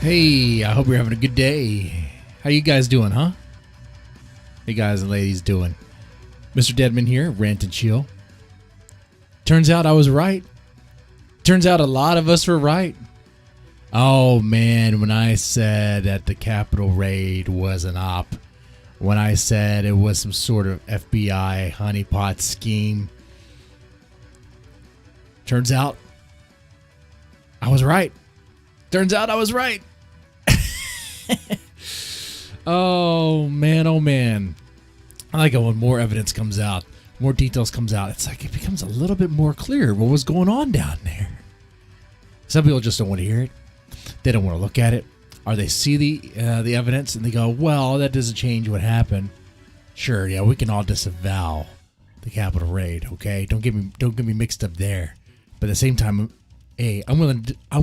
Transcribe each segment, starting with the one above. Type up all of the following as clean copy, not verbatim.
Hey, I hope you're having a good day. How you guys doing, huh? Hey guys and ladies doing? Mr. Deadman here, Rant and Chill. Turns out I was right. Turns out a lot of us were right. Oh man, when I said that the Capitol raid was an op, when I said it was some sort of FBI honeypot scheme, turns out I was right. Turns out I was right. Oh man. I like it when more evidence comes out, more details comes out. It's like it becomes a little bit more clear what was going on down there. Some people just don't want to hear it. They don't want to look at it. Or they see the evidence and they go, well, that doesn't change what happened. Sure, yeah, we can all disavow the Capitol raid, okay? Don't get me mixed up there. But at the same time, hey, I'm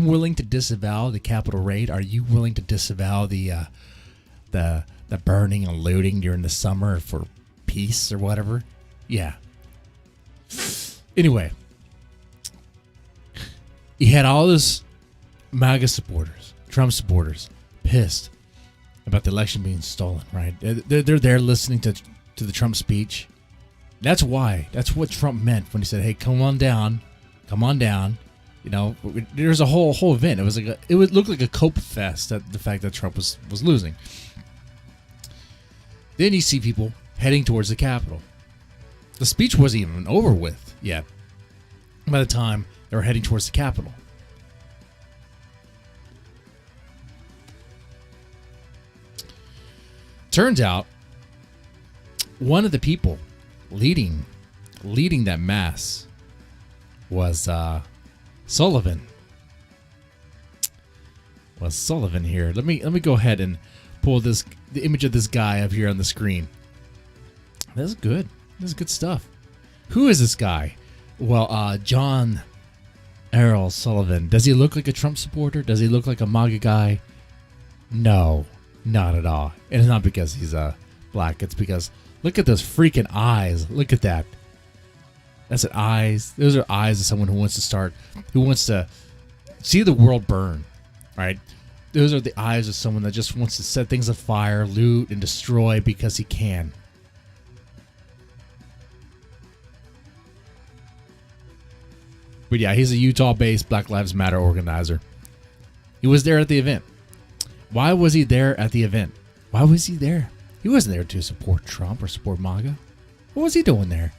willing to disavow the Capitol raid. Are you willing to disavow the burning and looting during the summer for peace or whatever? Yeah. Anyway, you had all this MAGA supporters, Trump supporters, pissed about the election being stolen, right? They're there listening to the Trump speech. That's why. That's what Trump meant when he said, hey, come on down. You know, there's a whole event. It would look like a cope fest, that the fact that Trump was losing. Then you see people heading towards the Capitol. The speech wasn't even over with yet by the time they were heading towards the Capitol. Turns out, one of the people leading that mass was Sullivan. Was Sullivan here? Let me go ahead and pull the image of this guy up here on the screen. This is good. This is good stuff. Who is this guy? Well, John Errol Sullivan. Does he look like a Trump supporter? Does he look like a MAGA guy? No, not at all. And it's not because he's black. It's because look at those freaking eyes. Look at that. That's an eyes. Those are eyes of someone who wants to see the world burn, right? Those are the eyes of someone that just wants to set things afire, loot, and destroy because he can. But yeah, he's a Utah-based Black Lives Matter organizer. He was there at the event. Why was he there at the event? Why was he there? He wasn't there to support Trump or support MAGA. What was he doing there?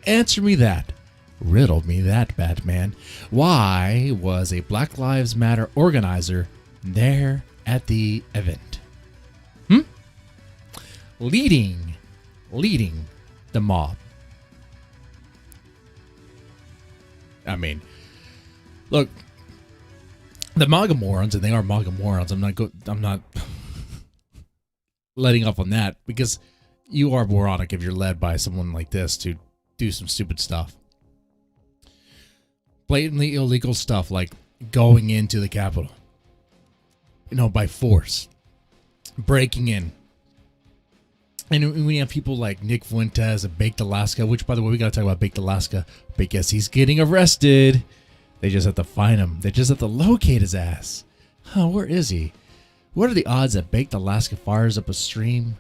Answer me that. Riddle me that, Batman. Why was a Black Lives Matter organizer there at the event? Leading the mob. I mean, look, the MAGA morons, and they are MAGA morons. I'm not letting up on that because you are moronic if you're led by someone like this to do some stupid stuff. Blatantly illegal stuff like going into the Capitol, by force, breaking in. And when you have people like Nick Fuentes of Baked Alaska, which, by the way, we got to talk about Baked Alaska because he's getting arrested. They just have to find him. They just have to locate his ass. Where is he? What are the odds that Baked Alaska fires up a stream?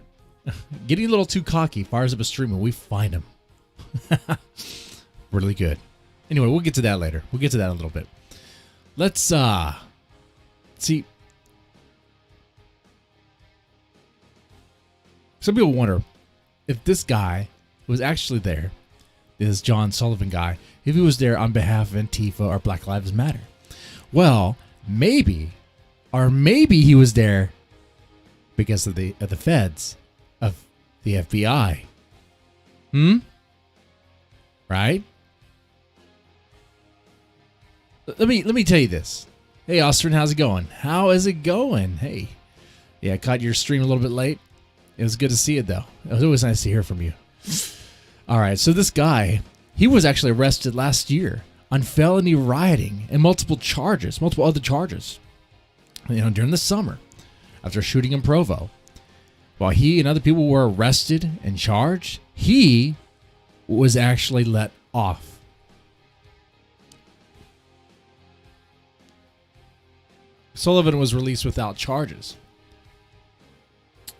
Getting a little too cocky, fires up a stream and we find him. Really good. Anyway, we'll get to that later. We'll get to that in a little bit. Let's see. Some people wonder if this guy was actually there, this John Sullivan guy, if he was there on behalf of Antifa or Black Lives Matter. Well, maybe he was there because of the feds, of the FBI. Right? Let me tell you this. Hey, Austin, how's it going? How is it going? Hey. Yeah, I caught your stream a little bit late. It was good to see it, though. It was always nice to hear from you. All right, so this guy, he was actually arrested last year on felony rioting and multiple other charges, during the summer after shooting in Provo. While he and other people were arrested and charged, he was actually let off. Sullivan was released without charges,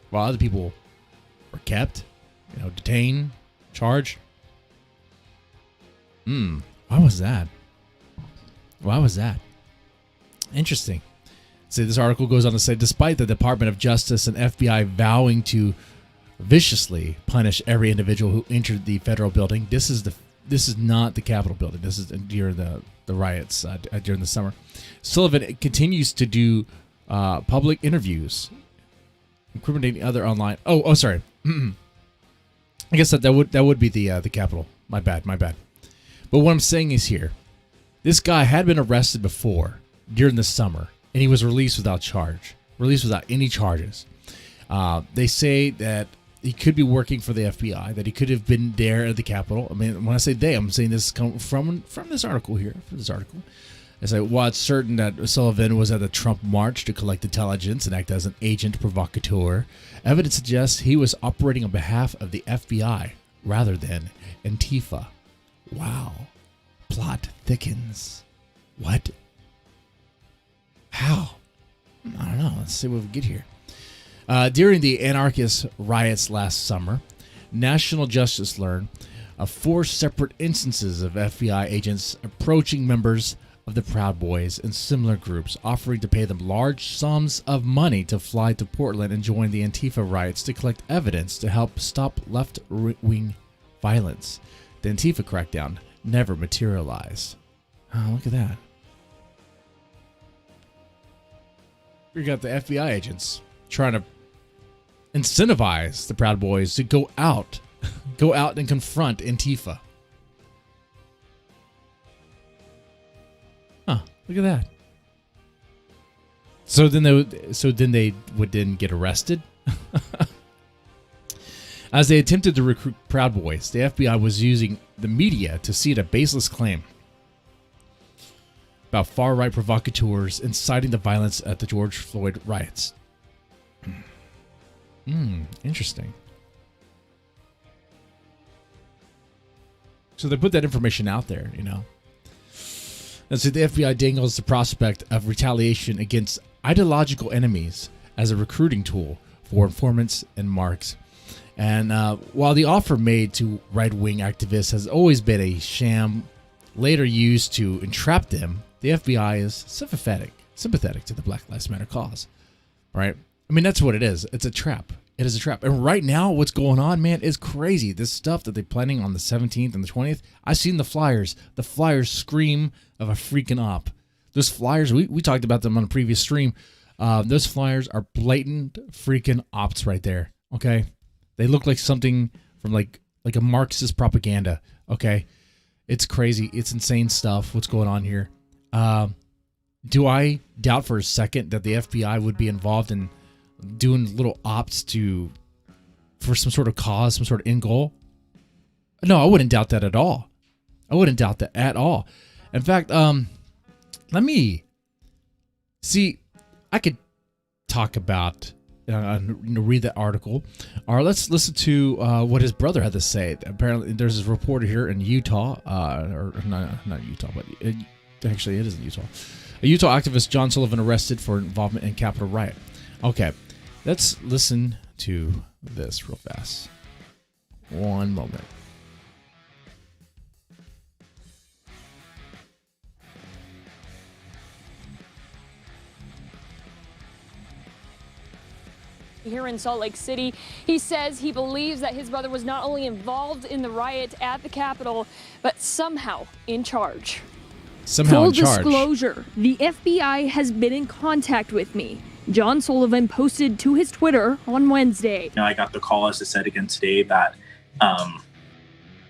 while other people were kept, detained, charged. Why was that? Interesting. So this article goes on to say, despite the Department of Justice and FBI vowing to viciously punish every individual who entered the federal building, this is not the Capitol building. This is during the riots during the summer. Sullivan continues to do public interviews, incriminating other online. Oh, sorry. I guess that would be the Capitol. My bad. But what I'm saying is here, this guy had been arrested before during the summer, and he was released without any charges. They say that he could be working for the FBI, that he could have been there at the Capitol. I mean, when I say they, I'm saying this comes from this article here. I say, while it's certain that Sullivan was at the Trump march to collect intelligence and act as an agent provocateur, evidence suggests he was operating on behalf of the FBI rather than Antifa. Wow. Plot thickens. What? How? I don't know. Let's see what we get here. During the anarchist riots last summer, National Justice learned of 4 separate instances of FBI agents approaching members of the Proud Boys and similar groups, offering to pay them large sums of money to fly to Portland and join the Antifa riots to collect evidence to help stop left-wing violence. The Antifa crackdown never materialized. Oh, look at that. You got the FBI agents trying to incentivize the Proud Boys to go out and confront Antifa. Huh, look at that. So then they didn't get arrested. As they attempted to recruit Proud Boys, the FBI was using the media to seed a baseless claim about far-right provocateurs inciting the violence at the George Floyd riots. Interesting. So they put that information out there, And so the FBI dangles the prospect of retaliation against ideological enemies as a recruiting tool for informants and marks. And while the offer made to right-wing activists has always been a sham later used to entrap them, the FBI is sympathetic to the Black Lives Matter cause. Right? I mean, that's what it is. It's a trap. It is a trap. And right now, what's going on, man, is crazy. This stuff that they're planning on the 17th and the 20th, I've seen the flyers. The flyers scream of a freaking op. Those flyers, we talked about them on a previous stream. Those flyers are blatant freaking ops right there. Okay? They look like something from like a Marxist propaganda. Okay? It's crazy. It's insane stuff. What's going on here? Do I doubt for a second that the FBI would be involved in doing little ops for some sort of cause, some sort of end goal? No, I wouldn't doubt that at all. In fact, let me see. I could talk about read that article, or let's listen to what his brother had to say. Apparently, there's this reporter here in Utah, or not Utah, but actually it is in Utah. A Utah activist, John Sullivan, arrested for involvement in Capitol riot. Okay, let's listen to this real fast. One moment. Here in Salt Lake City, he says he believes that his brother was not only involved in the riot at the Capitol, but somehow in charge. Full disclosure, the FBI has been in contact with me. John Sullivan posted to his Twitter on Wednesday. I got the call, as I said again today, that...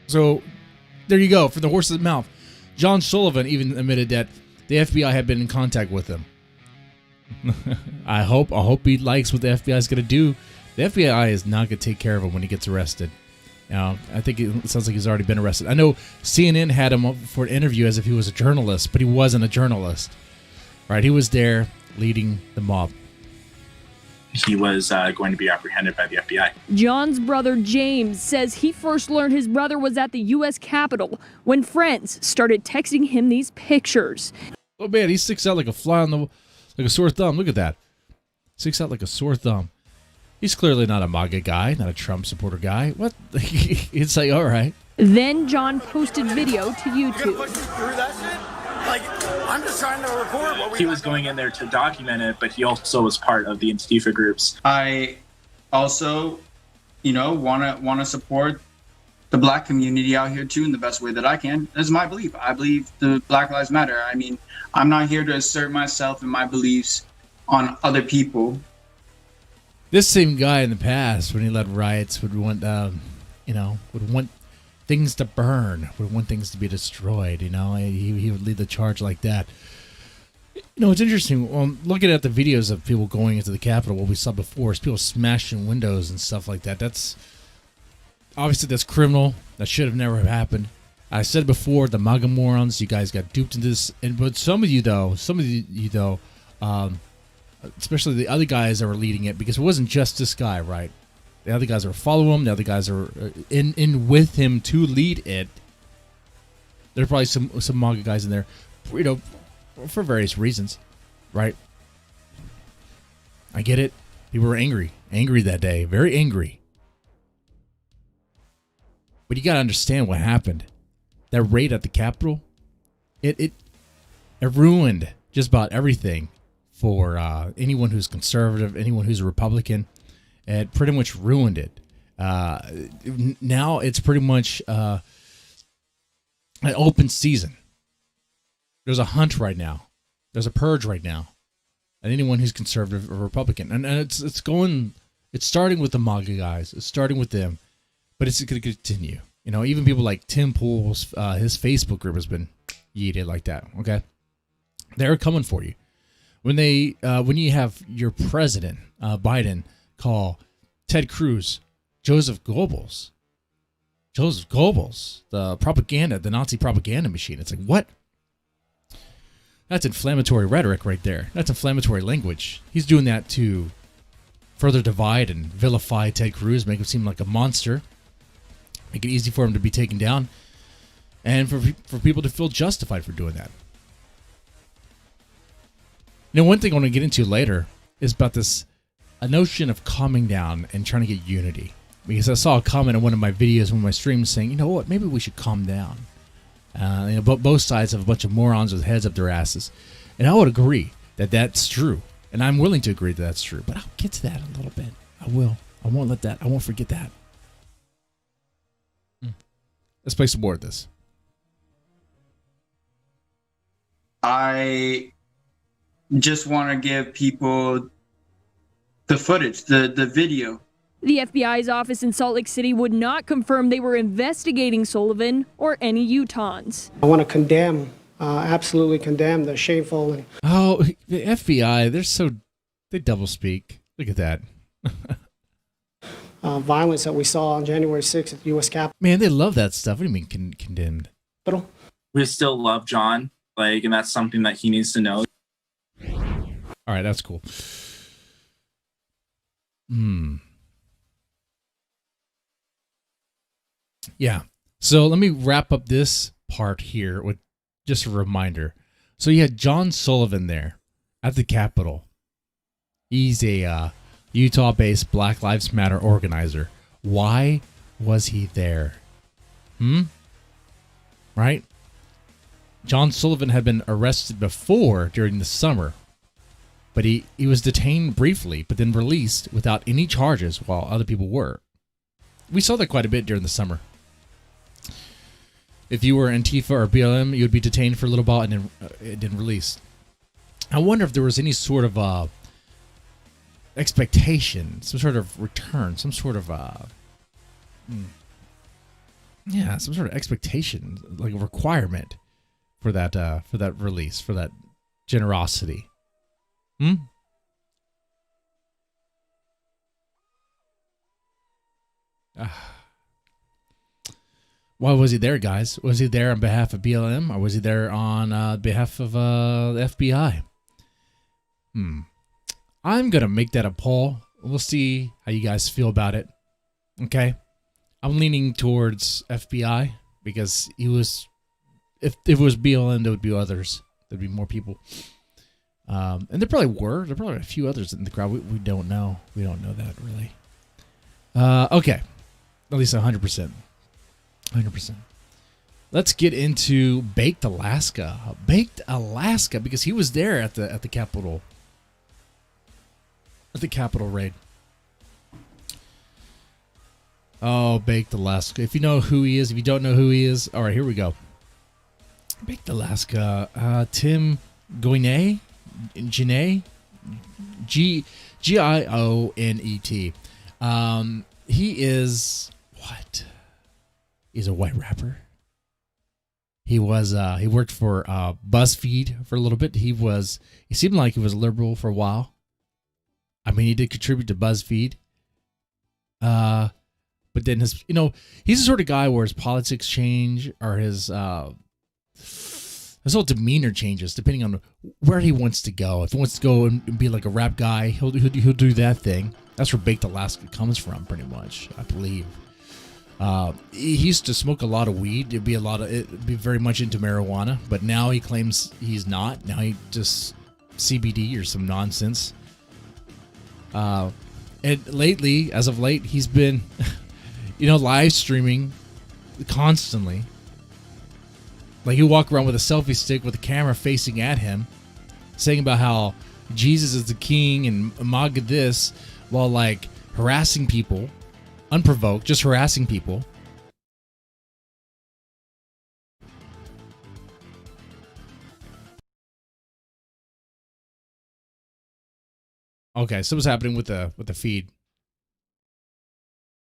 So, there you go, from the horse's mouth. John Sullivan even admitted that the FBI had been in contact with him. I hope he likes what the FBI is going to do. The FBI is not going to take care of him when he gets arrested. I think it sounds like he's already been arrested. I know CNN had him up for an interview as if he was a journalist, but he wasn't a journalist. Right? He was there leading the mob. He was going to be apprehended by the FBI. John's brother James says he first learned his brother was at the U.S. Capitol when friends started texting him these pictures. Oh man, he sticks out like a fly on Like a sore thumb. Look at that. Sticks out like a sore thumb. He's clearly not a MAGA guy, not a Trump supporter guy. What? It's like, all right. Then John posted video to YouTube. I'm just trying to record what he was going in there to document it, but he also was part of the Antifa groups. I also, want to support the Black community out here too in the best way that I can. That's my belief. I believe the Black Lives Matter. I mean, I'm not here to assert myself and my beliefs on other people. This same guy in the past, when he led riots, would want, would want things to burn, would want things to be destroyed. He would lead the charge like that. It's interesting. Looking at the videos of people going into the Capitol, what we saw before is people smashing windows and stuff like that. That's criminal. That should have never happened. I said before, the MAGA morons, you guys got duped into this. But some of you though, especially the other guys that were leading it, because it wasn't just this guy, right? The other guys are following him. The other guys are in with him to lead it. There are probably some MAGA guys in there, for various reasons, right? I get it. People were angry that day, very angry. But you got to understand what happened. That raid at the Capitol, it ruined just about everything for anyone who's conservative, anyone who's a Republican. It pretty much ruined it. Now it's pretty much an open season. There's a hunt right now. There's a purge right now. And anyone who's conservative or Republican. And it's starting with the MAGA guys. It's starting with them. But it's going to continue. Even people like Tim Pool's, his Facebook group has been yeeted like that. Okay? They're coming for you. When you have your president, Biden, call Ted Cruz Joseph Goebbels, the Nazi propaganda machine. It's like, what? That's inflammatory rhetoric right there. That's inflammatory language. He's doing that to further divide and vilify Ted Cruz, make him seem like a monster, make it easy for him to be taken down, and for people to feel justified for doing that. One thing I want to get into later is about a notion of calming down and trying to get unity. Because I saw a comment in one of my videos, one of my streams, saying, maybe we should calm down. Both sides have a bunch of morons with heads up their asses. And I would agree that that's true. And I'm willing to agree that that's true. But I'll get to that a little bit. I will. I won't forget that. Let's play some more of this. I just want to give people the footage, the video. The FBI's office in Salt Lake City would not confirm they were investigating Sullivan or any Utahns. I want to absolutely condemn the shameful and... Oh, the FBI, they double speak. Look at that. violence that we saw on January 6th at the U.S. Capitol. Man, they love that stuff. What do you mean condemned? We still love John, and that's something that he needs to know. All right, that's cool. Yeah. So let me wrap up this part here with just a reminder. So you had John Sullivan there at the Capitol. He's a Utah-based Black Lives Matter organizer. Why was he there? Right? John Sullivan had been arrested before during the summer, but he was detained briefly, but then released without any charges while other people were. We saw that quite a bit during the summer. If you were Antifa or BLM, you would be detained for a little while and then released. I wonder if there was any sort of expectation, some sort of return, some sort of some sort of expectation, like a requirement for that release, for that generosity. Why was he there, guys? Was he there on behalf of BLM, or was he there on behalf of the FBI? I'm going to make that a poll. We'll see how you guys feel about it. Okay? I'm leaning towards FBI because if it was BLM, there would be others. There'd be more people. And there probably were. There probably were a few others in the crowd. We don't know. We don't know that really. Okay. At least 100%. 100%. Let's get into Baked Alaska. Baked Alaska, because he was there at the Capitol. At the Capitol raid. Oh, Baked Alaska. If you know who he is, if you don't know who he is, all right, here we go. Baked Alaska. Tim Goynet, Gionet. He is what? He's a white rapper. He worked for BuzzFeed for a little bit. He seemed like he was liberal for a while. I mean, he did contribute to BuzzFeed. But then he's the sort of guy where his politics change or his whole demeanor changes depending on where he wants to go. If he wants to go and be like a rap guy, he'll do that thing. That's where Baked Alaska comes from, pretty much, I believe. He used to smoke a lot of weed. It'd be very much into marijuana, but now he claims he's not. Now he just CBD or some nonsense. And lately, as of late, he's been, live streaming constantly. Like he'll walk around with a selfie stick with the camera facing at him, saying about how Jesus is the king and MAGA this, while like harassing people. Unprovoked, just harassing people. Okay, so what's happening with the feed?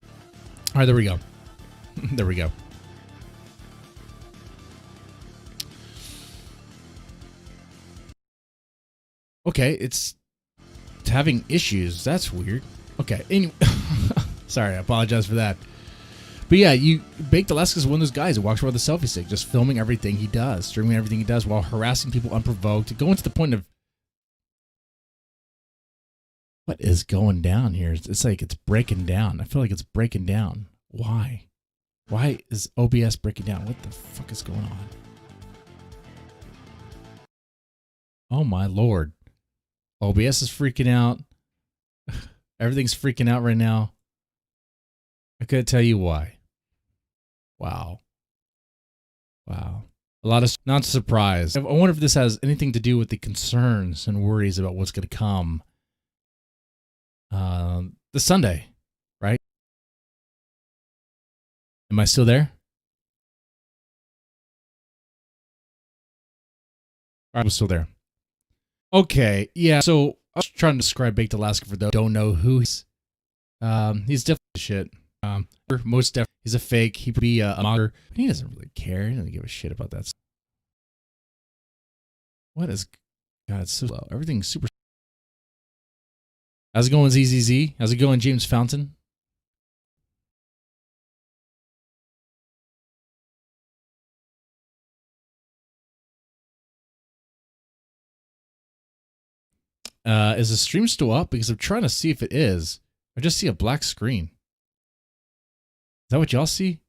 All right, there we go. There we go. Okay, it's having issues. That's weird. Okay, anyway. Sorry, I apologize for that. But yeah, Baked Alaska is one of those guys who walks around with a selfie stick, just filming everything he does, streaming everything he does while harassing people unprovoked, going to the point of what is going down here? It's like it's breaking down. I feel like it's breaking down. Why? Why is OBS breaking down? What the fuck is going on? Oh my lord. OBS is freaking out. Everything's freaking out right now. I couldn't tell you why. Wow. Wow. A lot of not surprised. I wonder if this has anything to do with the concerns and worries about what's going to come this Sunday, right? Am I still there? I was still there. Okay, yeah. So I was trying to describe Baked Alaska for those who don't know who he's. He's definitely shit. Most definitely, he's a fake. He could be a mocker. He doesn't really care. He doesn't give a shit about that. What is? God, it's so slow. Everything's super. How's it going, ZZZ? How's it going, James Fountain? Is the stream still up? Because I'm trying to see if it is. I just see a black screen. Is that what y'all see?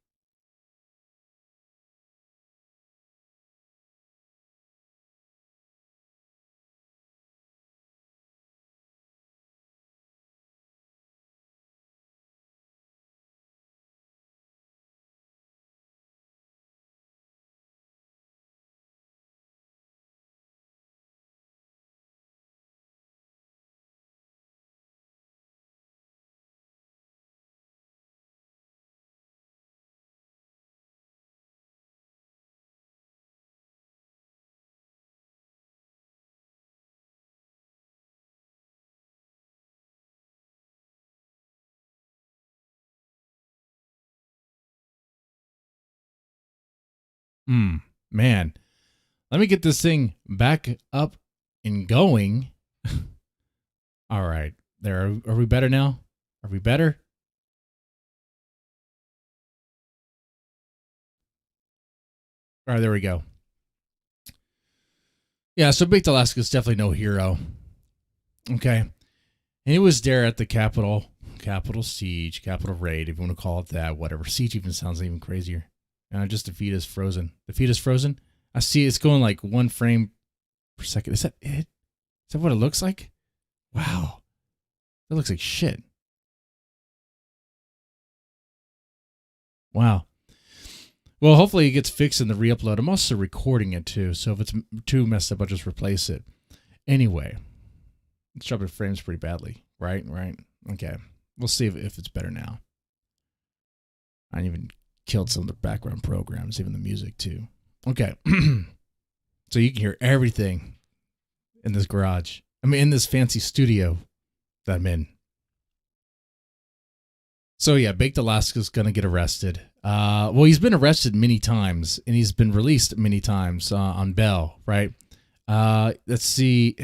Man. Let me get this thing back up and going. All right. There. Are we better now? Are we better? All right, there we go. Yeah, so Baked Alaska is definitely no hero. Okay. And he was there at the Capitol siege, Capitol raid, if you want to call it that, whatever. Siege even sounds even crazier. Just the feed is frozen. The feed is frozen. I see it's going like 1 frame per second. Is that it? Is that what it looks like? Wow. That looks like shit. Wow. Well, hopefully it gets fixed in the re-upload. I'm also recording it too, so if it's too messed up, I'll just replace it. Anyway, it's dropping frames pretty badly. Right? Okay. We'll see if it's better now. I even killed some of the background programs, even the music too. Okay. So you can hear everything in this garage. I mean, in this fancy studio that I'm in. So yeah, Baked Alaska's going to get arrested. Well, he's been arrested many times, and he's been released many times on bail, right? Let's see.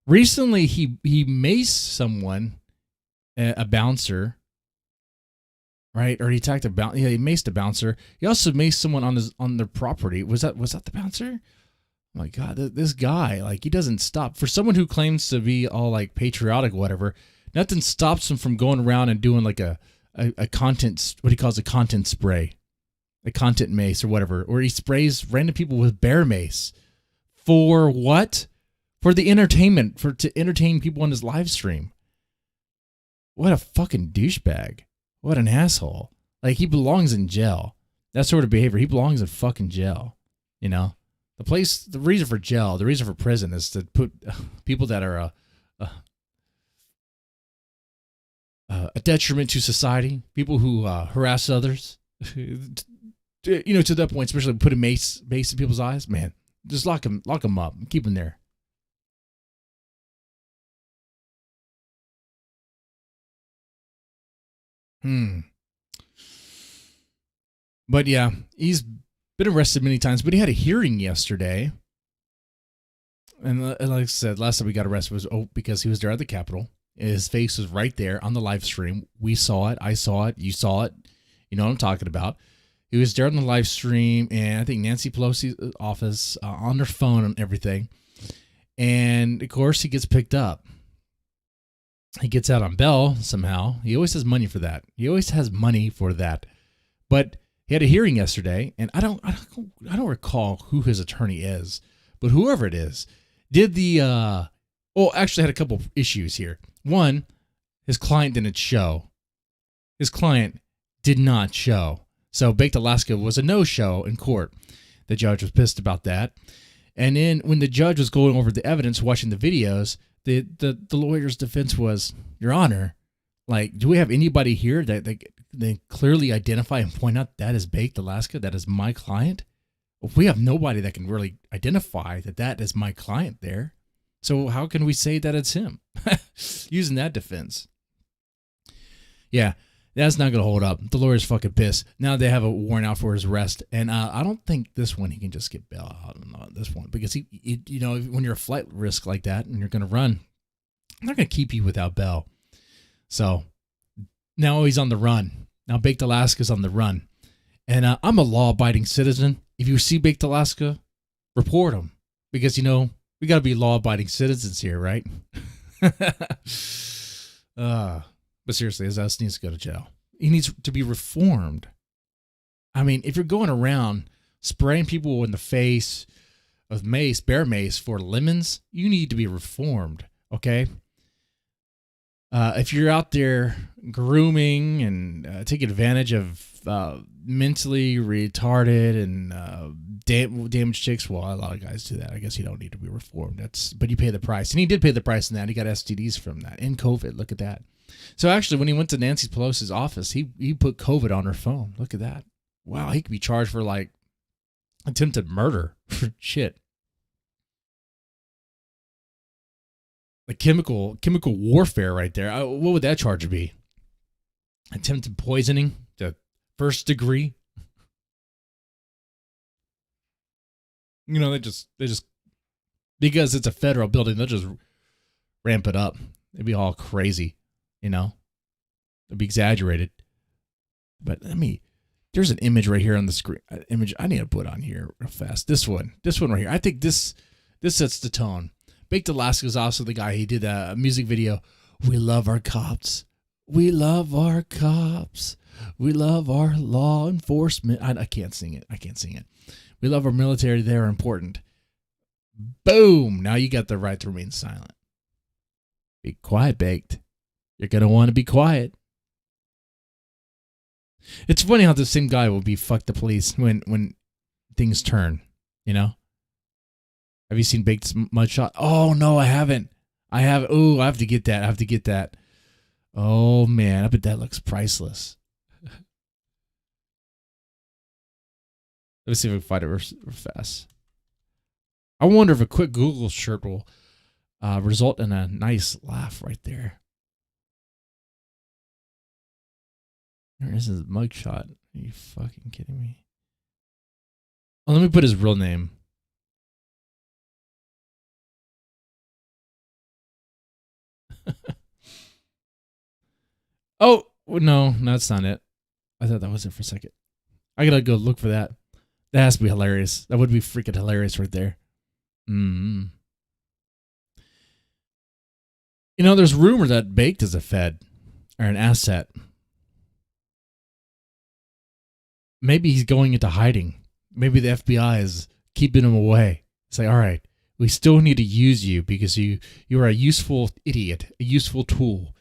Recently, he maced someone, a bouncer, right? Or he attacked a bouncer. Yeah, he maced a bouncer. He also maced someone on their property. Was that the bouncer? Oh my God, this guy, like, he doesn't stop. For someone who claims to be all like patriotic, whatever, nothing stops him from going around and doing like a content, what he calls a content spray, a content mace or whatever, or he sprays random people with bear mace. For what? For the entertainment, to entertain people on his live stream. What a fucking douchebag. What an asshole. Like, he belongs in jail. That sort of behavior, he belongs in fucking jail. You know? The reason for jail, the reason for prison is to put people that are a detriment to society, people who harass others, you know, to that point, especially put a mace in people's eyes. Man, just lock them up, keep them there. But yeah, he's been arrested many times, but he had a hearing yesterday. And like I said, last time we got arrested was because he was there at the Capitol. His face was right there on the live stream. We saw it. I saw it. You saw it. You know what I'm talking about. He was there on the live stream, and I think Nancy Pelosi's office on their phone and everything. And, of course, he gets picked up. He gets out on bail somehow. He always has money for that. But he had a hearing yesterday, and I don't recall who his attorney is, but whoever it is did actually had a couple issues here. One, his client didn't show. His client did not show. So Baked Alaska was a no-show in court. The judge was pissed about that. And then when the judge was going over the evidence, watching the videos, the lawyer's defense was, Your Honor, like, do we have anybody here that they clearly identify and point out that is Baked Alaska, that is my client? We have nobody that can really identify that is my client there. So how can we say that it's him? Using that defense. Yeah, that's not going to hold up. The lawyer's fucking pissed. Now they have a warrant out for his arrest. And I don't think this one he can just get bail out on this one. Because, he, you know, when you're a flight risk like that and you're going to run, they're going to keep you without bail. So now he's on the run. Now Baked Alaska's on the run. And I'm a law-abiding citizen. If you see Baked Alaska, report him. Because, you know, we got to be law-abiding citizens here, right? But seriously, his ass needs to go to jail. He needs to be reformed. I mean, if you're going around spraying people in the face with mace, bear mace for lemons, you need to be reformed, okay? If you're out there grooming and taking advantage of mentally retarded and damaged chicks, well, a lot of guys do that. I guess you don't need to be reformed. But you pay the price. And he did pay the price in that. He got STDs from that and COVID. Look at that. So actually, when he went to Nancy Pelosi's office, he put COVID on her phone. Look at that. Wow, he could be charged for like attempted murder. Shit. Like chemical warfare right there. What would that charge be? Attempted poisoning to first degree. You know, they just because it's a federal building, they'll just ramp it up. It'd be all crazy, you know. It'd be exaggerated. But there's an image right here on the screen. Image I need to put on here real fast. This one right here. I think this sets the tone. Baked Alaska is also the guy. He did a music video. We love our cops. We love our cops. We love our law enforcement. I can't sing it. We love our military. They're important. Boom. Now you got the right to remain silent. Be quiet, Baked. You're going to want to be quiet. It's funny how the same guy will be fuck the police when things turn, you know? Have you seen Baked's mugshot? Oh, no, I haven't. I have to get that. Oh, man, I bet that looks priceless. Let me see if I can find it real fast. I wonder if a quick Google search will result in a nice laugh right there. Where is his mugshot? Are you fucking kidding me? Oh, let me put his real name. Oh, no, that's not it. I thought that was it for a second. I gotta go look for that. That has to be hilarious. That would be freaking hilarious right there. Mm-hmm. You know, there's rumor that Baked is a Fed or an asset. Maybe he's going into hiding. Maybe the FBI is keeping him away. Say, all right, we still need to use you because you are a useful idiot, a useful tool.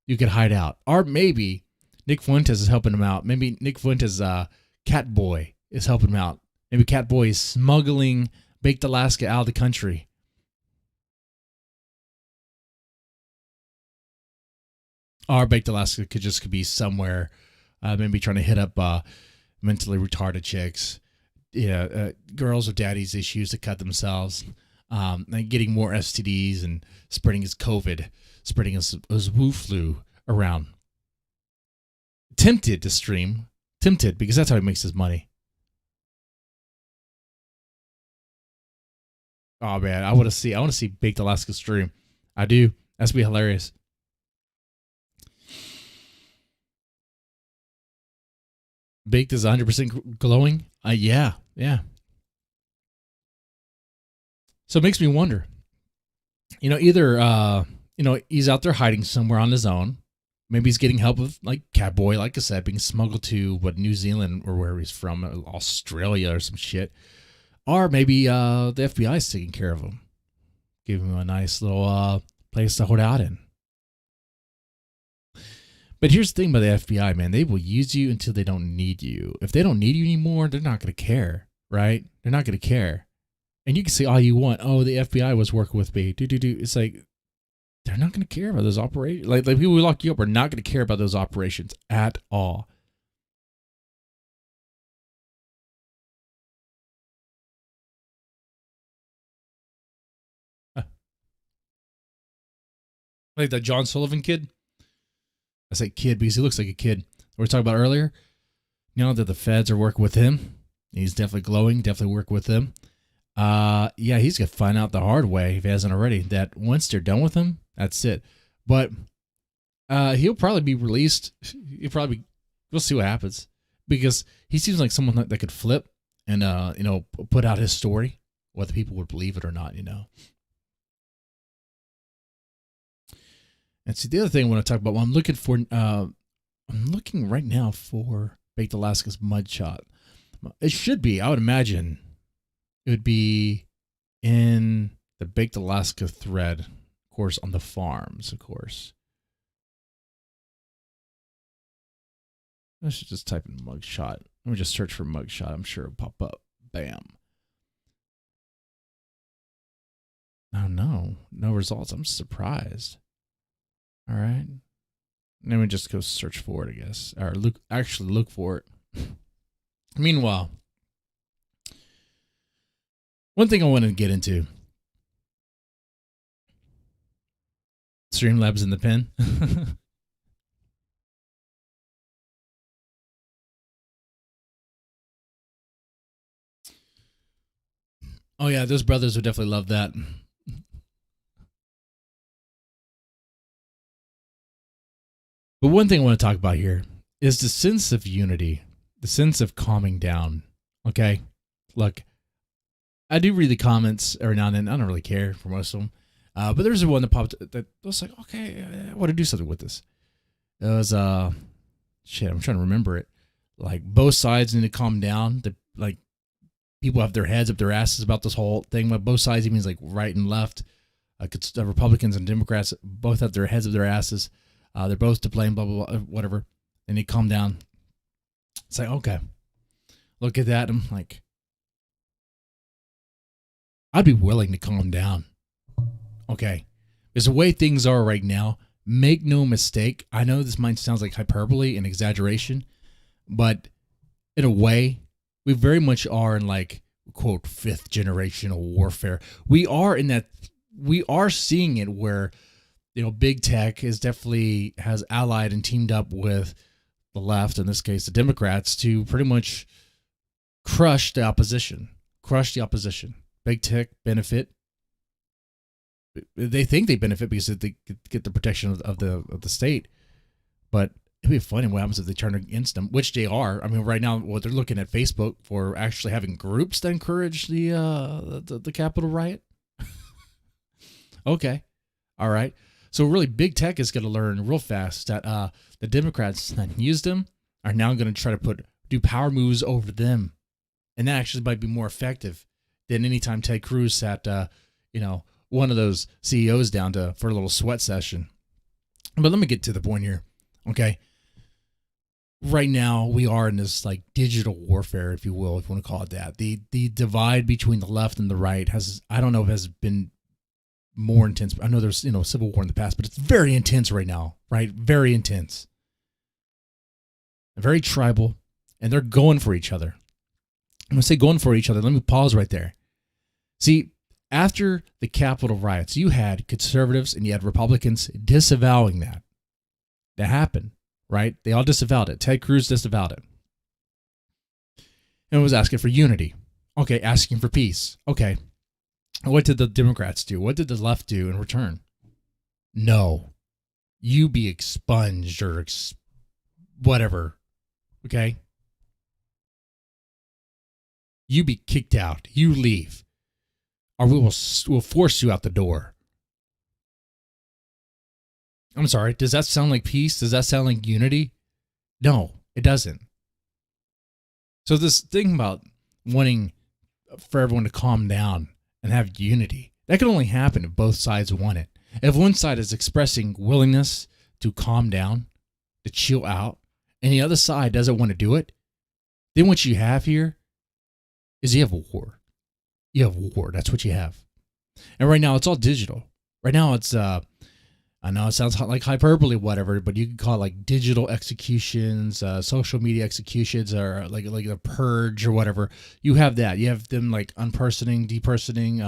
You could hide out. Or maybe Nick Fuentes is helping him out. Maybe Nick Fuentes' Catboy is helping him out. Maybe Catboy is smuggling Baked Alaska out of the country. Or Baked Alaska could be somewhere, maybe trying to hit up mentally retarded chicks, girls with daddy's issues to cut themselves, and getting more STDs and spreading his COVID, spreading his Wu flu around. Tempted to stream, because that's how he makes his money. Oh man, I want to see Baked Alaska stream. I do. That's be hilarious. Baked is 100% glowing. Yeah. So it makes me wonder. Either he's out there hiding somewhere on his own. Maybe he's getting help with like Catboy, like I said, being smuggled to New Zealand or where he's from, Australia or some shit. Or maybe the FBI is taking care of him, giving him a nice little place to hold out in. But here's the thing about the FBI, man. They will use you until they don't need you. If they don't need you anymore, they're not going to care, right? They're not going to care. And you can say all you want. Oh, the FBI was working with me. It's like, they're not going to care about those operations. Like people who lock you up are not going to care about those operations at all. Like that John Sullivan kid. I say kid because he looks like a kid. We were talking about earlier. That the feds are working with him. He's definitely glowing. Definitely work with them. He's gonna find out the hard way if he hasn't already. That once they're done with him, that's it. But he'll probably be released. We'll see what happens because he seems like someone that could flip and put out his story, whether people would believe it or not. And see, the other thing I want to talk about, I'm looking right now for Baked Alaska's mugshot. It should be, I would imagine, it would be in the Baked Alaska thread, of course, on the farms, of course. I should just type in mugshot. Let me just search for mugshot. I'm sure it'll pop up. Bam. Oh, no results. I'm surprised. All right. Let me just go search for it, I guess. Or look for it. Meanwhile, one thing I wanted to get into. Streamlabs in the pen. Oh yeah, those brothers would definitely love that. But one thing I want to talk about here is the sense of unity, the sense of calming down. Okay? Look, I do read the comments every now and then. I don't really care for most of them. But there's one that popped that was like, okay, I want to do something with this. It was, shit, I'm trying to remember it. Like, both sides need to calm down. people have their heads up their asses about this whole thing. But both sides, he means like right and left. Republicans and Democrats both have their heads up their asses. They're both to blame, blah, blah, blah, whatever. And he calmed down. It's like, okay, look at that. I'm like, I'd be willing to calm down. Okay. Because the way things are right now, make no mistake. I know this might sound like hyperbole and exaggeration, but in a way, we very much are in like, quote, fifth generational warfare. We are seeing it where, big tech has allied and teamed up with the left, in this case, the Democrats, to pretty much crush the opposition. Big tech benefit. They think they benefit because they get the protection of the state, but it'd be funny what happens if they turn against them, which they are. I mean, right now, what they're looking at Facebook for actually having groups that encourage the Capitol riot. Okay, all right. So really, big tech is going to learn real fast that the Democrats that used them are now going to try to do power moves over them, and that actually might be more effective than anytime Ted Cruz sat, one of those CEOs down for a little sweat session. But let me get to the point here, okay? Right now, we are in this like digital warfare, if you will, if you want to call it that. The divide between the left and the right has been more intense. I know there's civil war in the past, but it's very intense right now, right? Very intense, very tribal, and they're going for each other. I'm gonna say going for each other. Let me pause right there. See, after the Capitol riots, you had conservatives and you had Republicans disavowing that. That happened, right? They all disavowed it. Ted Cruz disavowed it. And was asking for unity. Okay, asking for peace. Okay. What did the Democrats do? What did the left do in return? No. You be expunged or whatever. Okay? You be kicked out. You leave. Or we'll force you out the door. I'm sorry. Does that sound like peace? Does that sound like unity? No, it doesn't. So this thing about wanting for everyone to calm down and have unity, that can only happen if both sides want it. If one side is expressing willingness to calm down, to chill out, and the other side doesn't want to do it, then what you have here is you have a war. You have war. That's what you have. And right now, it's all digital. Right now, it's, I know it sounds like hyperbole, whatever, but you can call it like digital executions, social media executions, or like the purge or whatever. You have that. You have them like unpersoning, depersoning,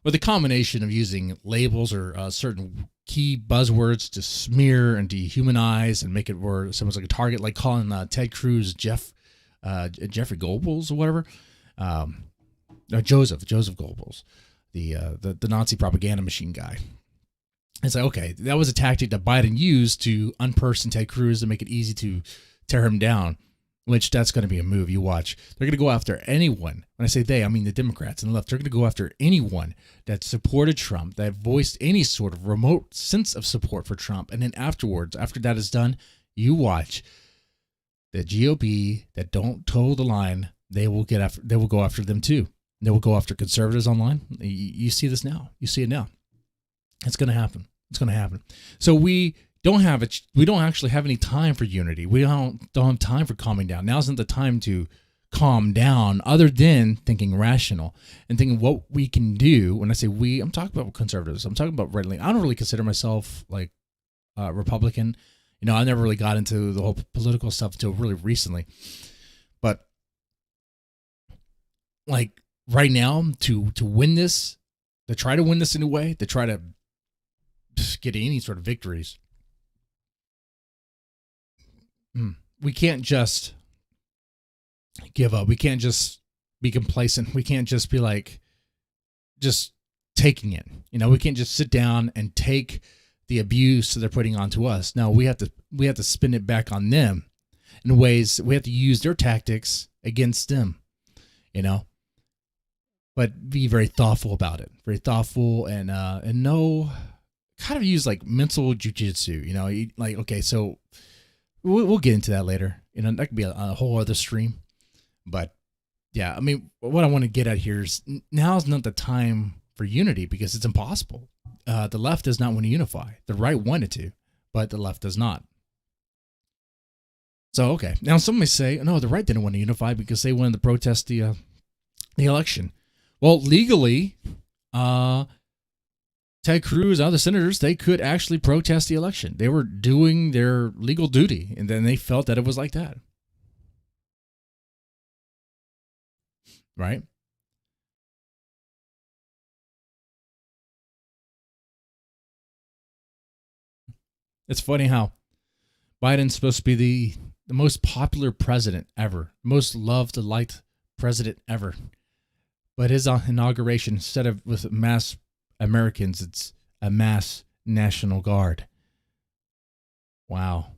with a combination of using labels or certain key buzzwords to smear and dehumanize and make it where someone's like a target, like calling Ted Cruz Jeffrey Goebbels or whatever. Joseph Goebbels, the Nazi propaganda machine guy. It's like, okay, that was a tactic that Biden used to unperson Ted Cruz and make it easy to tear him down, which that's going to be a move. You watch. They're going to go after anyone. When I say they, I mean the Democrats and the left. They're going to go after anyone that supported Trump, that voiced any sort of remote sense of support for Trump. And then afterwards, after that is done, you watch the GOP that don't toe the line. They will go after them too. They will go after conservatives online. You see this now. You see it now. It's going to happen. It's going to happen. So we don't actually have any time for unity. We don't have time for calming down. Now isn't the time to calm down, other than thinking rational and thinking what we can do. When I say we, I'm talking about conservatives. I'm talking about right-leaning. I don't really consider myself like Republican. I never really got into the whole political stuff until really recently. But like right now, to win this, to try to win this in a way, to try to get any sort of victories, we can't just give up. We can't just be complacent. We can't just be like just taking it. We can't just sit down and take the abuse that they're putting onto us. No, we have to spin it back on them in ways. We have to use their tactics against them, but be very thoughtful about it. Very thoughtful and know, kind of use like mental jujitsu, like, okay, so we'll get into that later. That could be a whole other stream, but yeah, I mean, what I want to get at here is now's not the time for unity because it's impossible. The left does not want to unify. The right wanted to, but the left does not. So, okay. Now, some may say, no, the right didn't want to unify because they wanted to protest the election. Well, legally, Ted Cruz and other senators, they could actually protest the election. They were doing their legal duty, and then they felt that it was like that. Right? It's funny how Biden's supposed to be the most popular president ever, most loved, liked president ever. But his inauguration, instead of with mass Americans, it's a mass National Guard. Wow.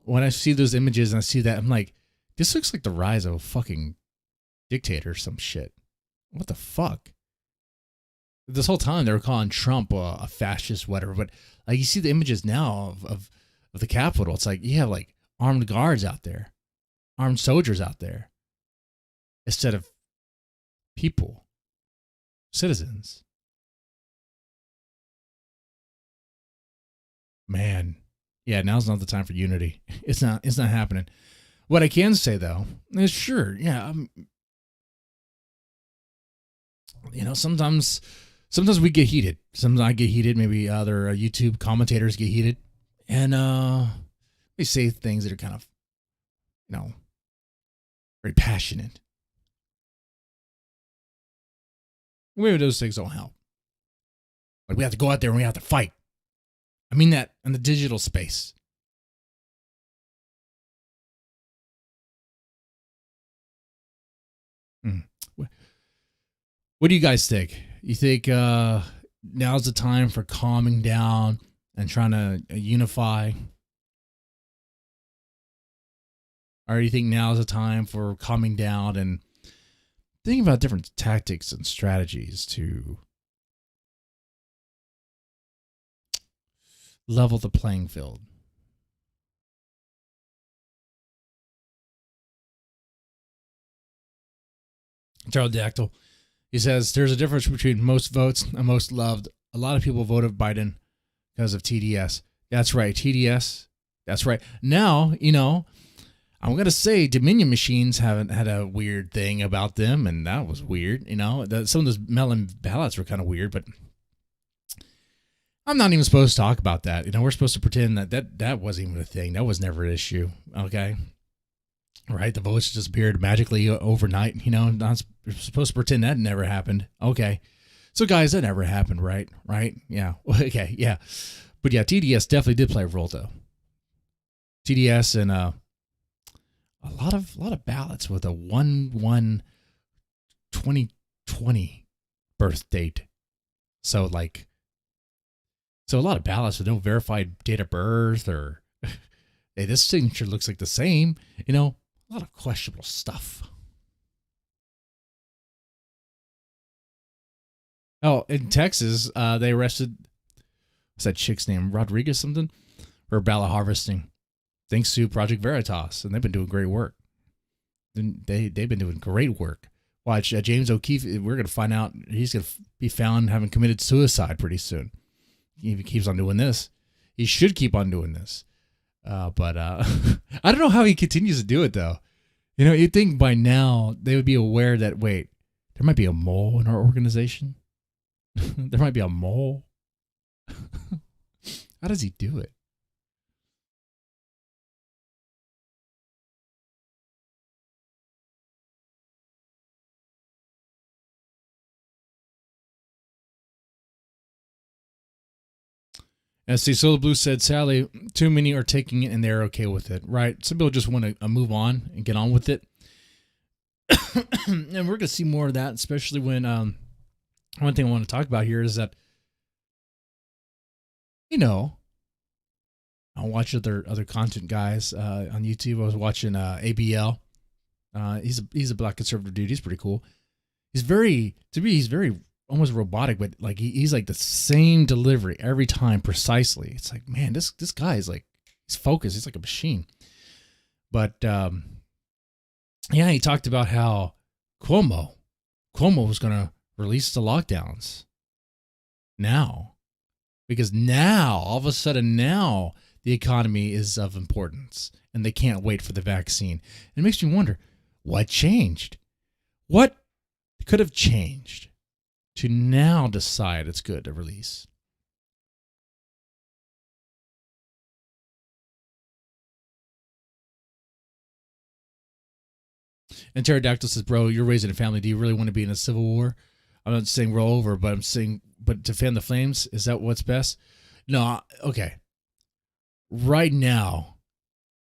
When I see those images and I see that, I'm like, this looks like the rise of a fucking dictator or some shit. What the fuck? This whole time they were calling Trump a fascist, whatever. But like you see the images now of the Capitol, it's like you have like armed guards out there, armed soldiers out there, instead of people, citizens. Man, yeah, now's not the time for unity. It's not happening. What I can say though is sure, yeah, sometimes we get heated. Sometimes I get heated. Maybe other YouTube commentators get heated, and they say things that are kind of, very passionate. Maybe those things don't help. Like we have to go out there and we have to fight. I mean that in the digital space. What do you guys think? You think now's the time for calming down and trying to unify? Or do you think now's the time for calming down and thinking about different tactics and strategies to level the playing field? Pterodactyl. He says, there's a difference between most votes and most loved. A lot of people voted Biden because of TDS. That's right, TDS. That's right. Now, I'm going to say Dominion machines haven't had a weird thing about them, and that was weird. Some of those mail-in ballots were kind of weird, but I'm not even supposed to talk about that. We're supposed to pretend that wasn't even a thing. That was never an issue, okay? Right, the votes just appeared magically overnight. Not supposed to pretend that never happened. Okay, so guys, that never happened, right? Right? Yeah. Okay. Yeah. But yeah, TDS definitely did play a role, though. TDS and a lot of ballots with a 1/1/2020 birth date. So a lot of ballots with no verified date of birth or hey, this signature looks like the same. A lot of questionable stuff. Oh, in Texas, they arrested, what's that chick's name? Rodriguez something? For ballot harvesting. Thanks to Project Veritas. And they've been doing great work. They've been doing great work. Watch, James O'Keefe, we're going to find out he's going to be found having committed suicide pretty soon. If he keeps on doing this. He should keep on doing this. But I don't know how he continues to do it, though. You'd think by now they would be aware that, wait, there might be a mole in our organization. There might be a mole. How does he do it? See, Solar Blue said, sadly, too many are taking it and they're okay with it, right? Some people just want to move on and get on with it. And we're going to see more of that, especially when one thing I want to talk about here is that, I watch other content guys on YouTube. I was watching ABL. He's a black conservative dude. He's pretty cool. He's very almost robotic, but like he's like the same delivery every time precisely. It's like, man, this guy is like, he's focused. He's like a machine. But Yeah, he talked about how Cuomo was going to release the lockdowns now, because now, all of a sudden, now the economy is of importance and they can't wait for the vaccine. It makes me wonder, what changed? What could have changed to now decide it's good to release? And Pterodactyl says, bro, you're raising a family. Do you really want to be in a civil war? I'm not saying roll over, but I'm saying, but to fan the flames, is that what's best? No, okay. Right now,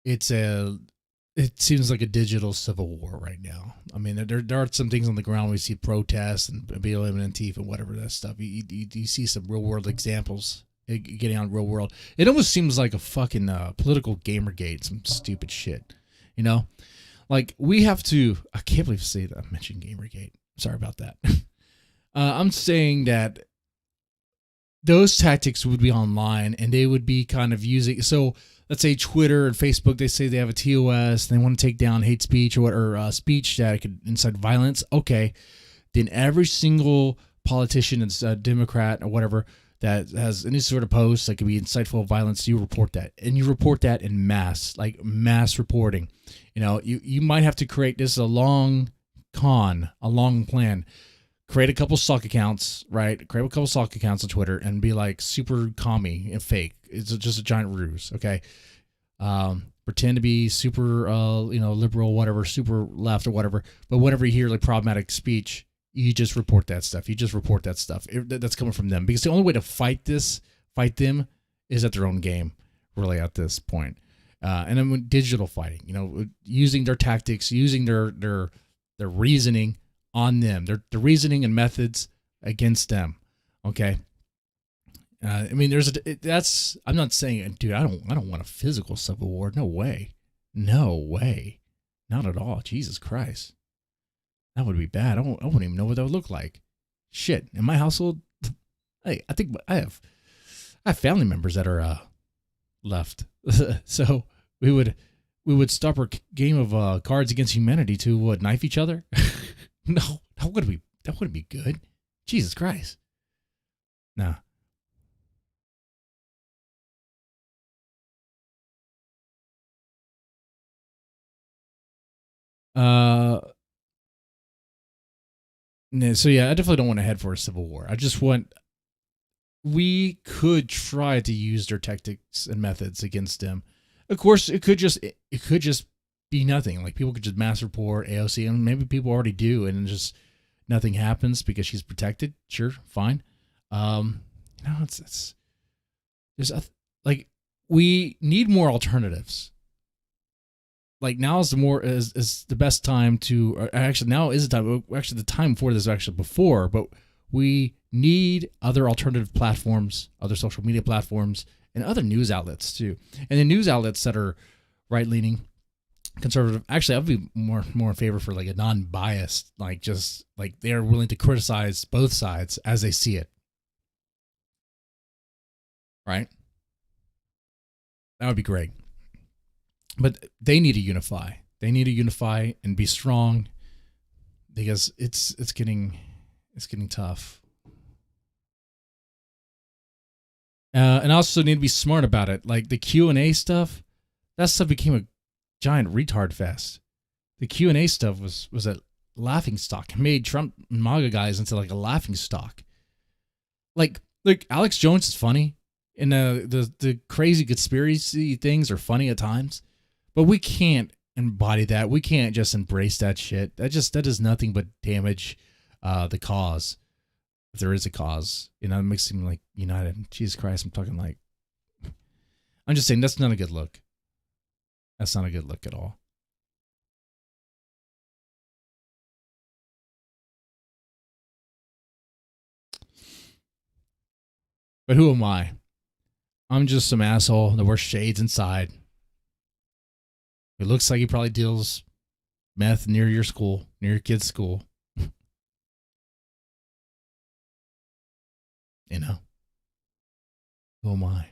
it seems like a digital civil war right now. I mean, there are some things on the ground. We see protests and BLM and Antifa and whatever that stuff. You see some real world examples getting on real world. It almost seems like a fucking political Gamergate, some stupid shit, you know? Like, we have to, I can't believe I mentioned Gamergate. Sorry about that. I'm saying that those tactics would be online and they would be kind of using, so let's say Twitter and Facebook, they say they have a TOS, and they want to take down hate speech or speech that could incite violence. Okay, then every single politician that's a Democrat or whatever that has any sort of post that could be insightful of violence, you report that. And you report that in mass, like mass reporting. You know, you might have to create, this is a long plan. Create a couple stock accounts, right? Create a couple stock accounts on Twitter and be like super commie and fake. It's just a giant ruse, okay? Pretend to be super, liberal, whatever, super left or whatever. But whenever you hear like problematic speech, you just report that stuff. That's coming from them, because the only way to fight them, is at their own game, really, at this point. And then with digital fighting, using their tactics, using their reasoning on them, their reasoning and methods against them. Okay. I mean, I'm not saying, dude, I don't want a physical civil war. No way. Not at all. Jesus Christ. That would be bad. I wouldn't even know what that would look like. Shit. In my household, hey, I think I have family members that are left. So we would stop our game of Cards Against Humanity to knife each other. No, that wouldn't be good. Jesus Christ. Nah. So yeah, I definitely don't want to head for a civil war. We could try to use their tactics and methods against them. Of course, it could just be nothing. Like, people could just mass report AOC, and maybe people already do, and just nothing happens because she's protected. Sure, fine. We need more alternatives. Like, now is the best time to, or actually now is the time. Actually, the time before this was actually before, but we need other alternative platforms, other social media platforms, and other news outlets too. And the news outlets that are right-leaning, conservative, actually, I'd be more in favor for like a non-biased, like, just like they're willing to criticize both sides as they see it. Right? That would be great. But they need to unify. They need to unify and be strong, because it's getting tough. And also need to be smart about it. Like the Q&A stuff, that stuff became a giant retard fest. The Q&A stuff was a laughing stock. It made Trump and MAGA guys into like a laughing stock. Like Alex Jones is funny, and the crazy conspiracy things are funny at times. But we can't embody that. We can't just embrace that shit. That does nothing but damage the cause. If there is a cause, it makes it seem like united. Jesus Christ, I'm just saying that's not a good look. That's not a good look at all. But who am I? I'm just some asshole that wears shades inside. It looks like he probably deals meth near your school, near your kid's school. Who am I?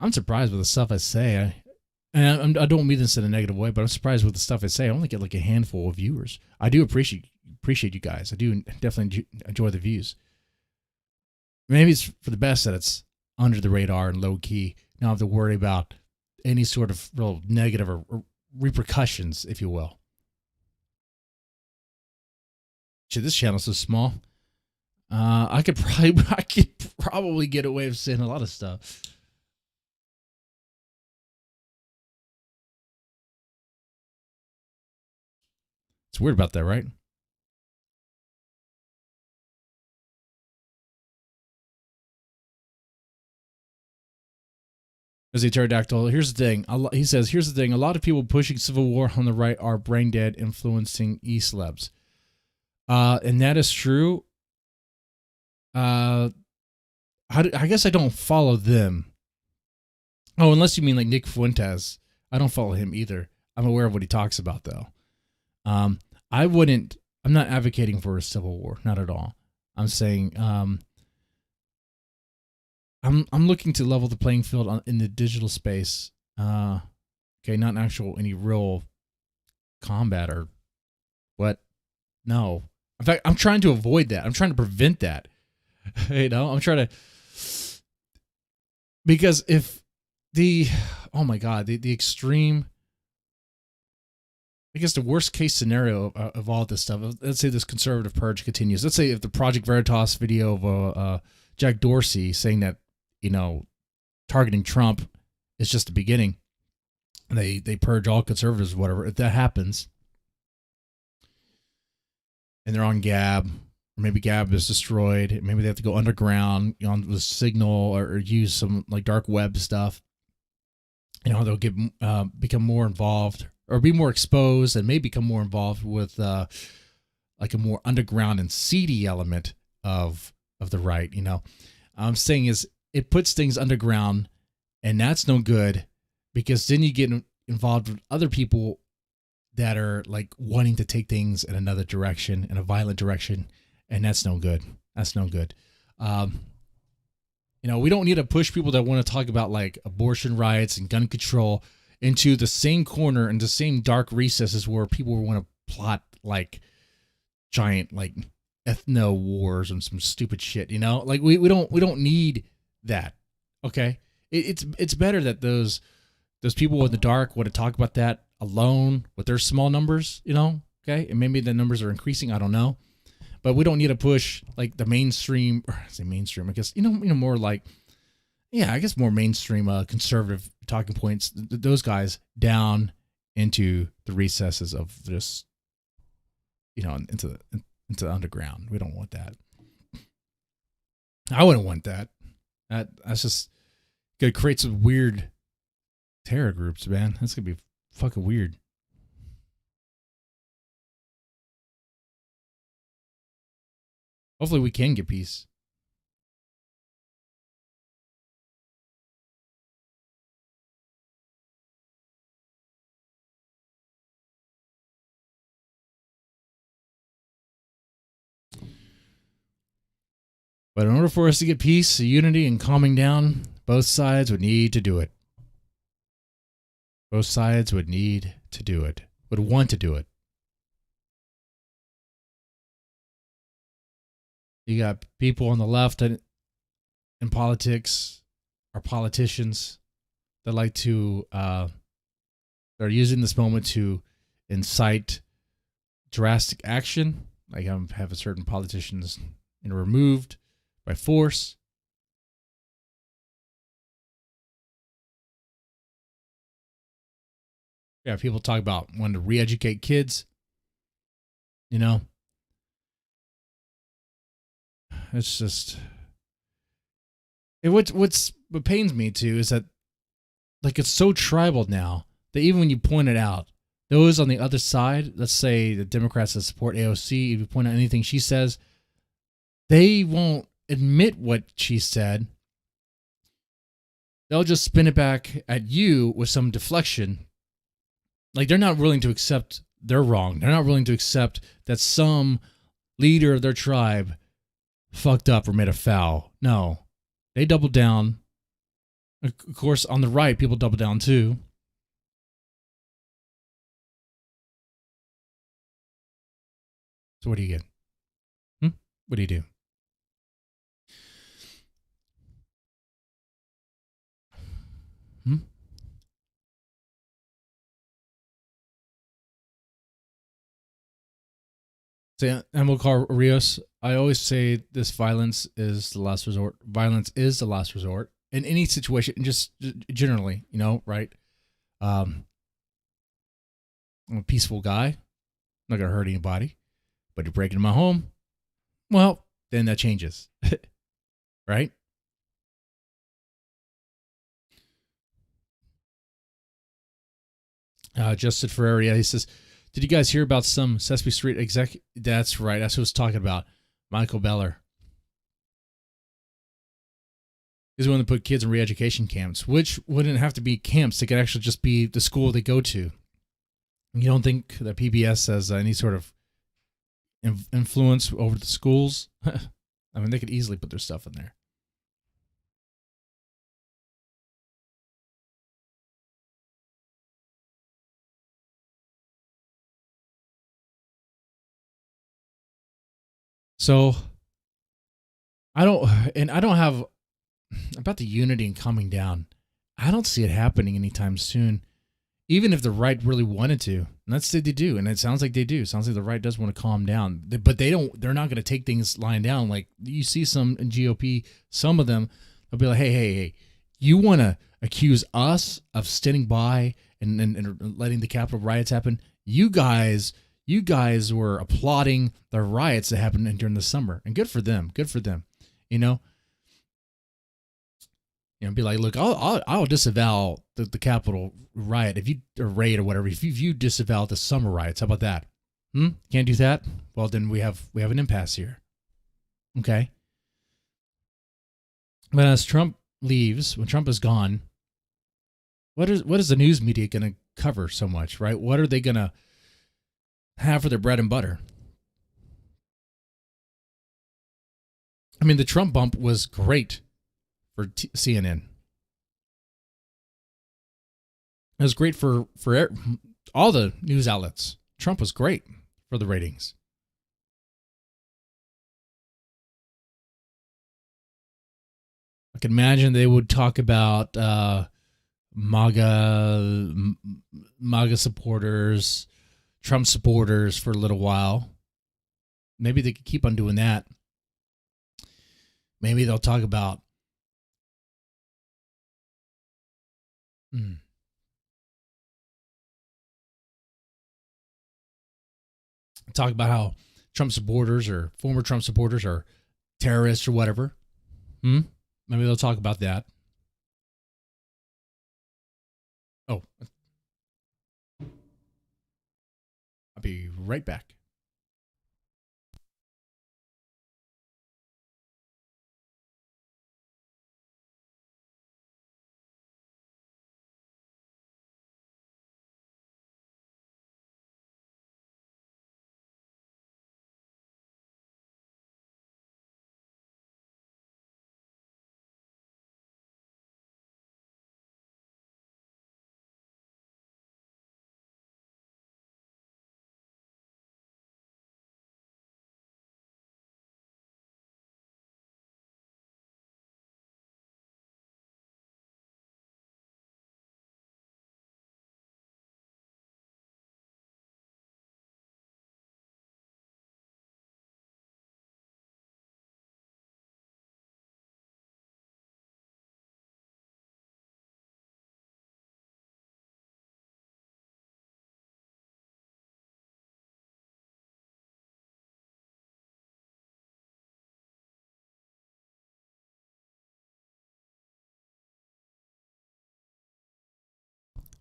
I'm surprised with the stuff I say. And I don't mean this in a negative way, but I'm surprised with the stuff I say. I only get like a handful of viewers. I do appreciate you guys. I do definitely enjoy the views. Maybe it's for the best that it's under the radar and low key. Don't have to worry about any sort of real negative or repercussions, if you will. Shit, this channel's so small. I could probably get away with saying a lot of stuff. It's weird about that, right? As a pterodactyl, here's the thing. He says, here's the thing. A lot of people pushing civil war on the right are brain dead, influencing E-celebs. And that is true. I guess I don't follow them. Oh, unless you mean like Nick Fuentes. I don't follow him either. I'm aware of what he talks about, though. I'm not advocating for a civil war. Not at all. I'm saying, I'm looking to level the playing field in the digital space. Okay, not any real combat or what? No. In fact, I'm trying to avoid that. I'm trying to prevent that. I'm trying to, because if the extreme, I guess the worst case scenario of all this stuff, let's say this conservative purge continues. Let's say if the Project Veritas video of Jack Dorsey saying that, targeting Trump is just the beginning. They purge all conservatives or whatever. If that happens, and they're on Gab, or maybe Gab is destroyed, maybe they have to go underground on the Signal or use some like dark web stuff. They'll become more involved or be more exposed and may become more involved with like a more underground and seedy element of the right. I'm saying is, it puts things underground, and that's no good, because then you get involved with other people that are like wanting to take things in another direction, in a violent direction, and that's no good. That's no good. We don't need to push people that want to talk about like abortion rights and gun control into the same corner and the same dark recesses where people want to plot like giant like ethno wars and some stupid shit. Like we don't need that. Okay, it's better that those people in the dark want to talk about that alone with their small numbers. Okay, and maybe the numbers are increasing. I don't know, but we don't need to push like the mainstream. Or I say mainstream. I guess more like, yeah, I guess more mainstream conservative talking points. Those guys down into the recesses of this, into the underground. We don't want that. I wouldn't want that. That's just gonna create some weird terror groups, man. That's gonna be fucking weird. Hopefully we can get peace. But in order for us to get peace, unity, and calming down, both sides would need to do it. Both sides would need to do it, would want to do it. You got people on the left in politics, or politicians, that like to, they're using this moment to incite drastic action. Like have certain politicians removed by force. Yeah, people talk about wanting to re-educate kids. It's just what pains me too is that like it's so tribal now that even when you point it out, those on the other side, let's say the Democrats that support AOC, if you point out anything she says, they won't admit what she said. They'll just spin it back at you with some deflection. Like they're not willing to accept they're wrong. They're not willing to accept that some leader of their tribe fucked up or made a foul. No, they double down. Of course, on the right, people double down too. So what do you get? What do you do? Say, Amilcar Rios, I always say this violence is the last resort. Violence is the last resort in any situation, just generally, right? I'm a peaceful guy. I'm not going to hurt anybody. But you're breaking my home, well, then that changes, right? Justin Ferreira, he says, did you guys hear about some Sesame Street exec? That's right. That's what I was talking about. Michael Beller. He's the one that put kids in re-education camps, which wouldn't have to be camps. They could actually just be the school they go to. You don't think that PBS has any sort of influence over the schools? I mean, they could easily put their stuff in there. So I don't have about the unity and calming down. I don't see it happening anytime soon, even if the right really wanted to. And let's say they do, and it sounds like they do. It sounds like the right does want to calm down, but they don't. They're not going to take things lying down. Like you see some in GOP, some of them they'll be like, hey, you want to accuse us of standing by and letting the Capitol riots happen? You guys were applauding the riots that happened during the summer, and good for them. Good for them. Be like, look, I'll disavow the Capitol riot or raid or whatever. If you disavow the summer riots, how about that? Can't do that? Well, then we have an impasse here. Okay. But as Trump leaves, when Trump is gone, what is the news media going to cover so much, right? What are they going to have for their bread and butter? I mean, the Trump bump was great for CNN. It was great for all the news outlets. Trump was great for the ratings. I can imagine they would talk about MAGA supporters, Trump supporters for a little while. Maybe they could keep on doing that. Maybe they'll talk about how Trump supporters or former Trump supporters are terrorists or whatever. Maybe they'll talk about that. Oh, I'll be right back.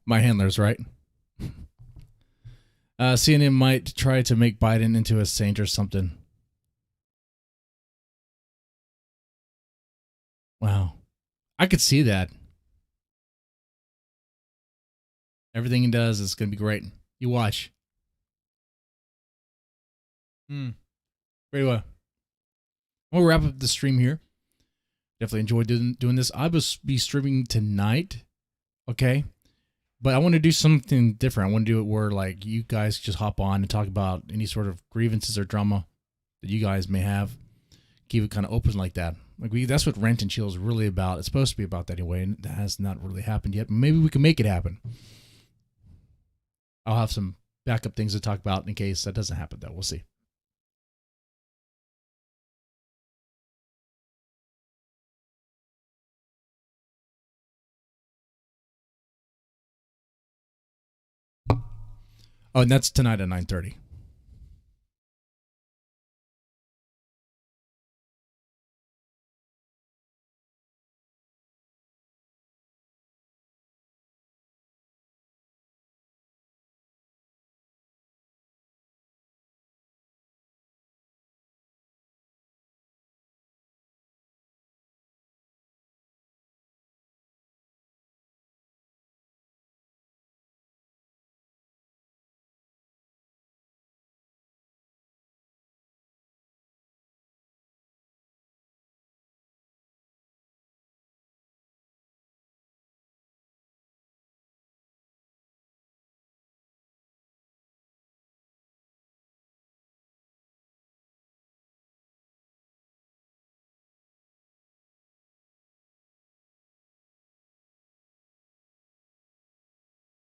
My handler's right. CNN might try to make Biden into a saint or something. Wow. I could see that. Everything he does is going to be great. You watch. Very well. We'll wrap up the stream here. Definitely enjoyed doing this. I will be streaming tonight. Okay. But I want to do something different. I want to do it where like you guys just hop on and talk about any sort of grievances or drama that you guys may have. Keep it kind of open like that. That's what Rant and Chill is really about. It's supposed to be about that anyway, and that has not really happened yet. Maybe we can make it happen. I'll have some backup things to talk about in case that doesn't happen, though. We'll see. Oh, and that's tonight at 9:30.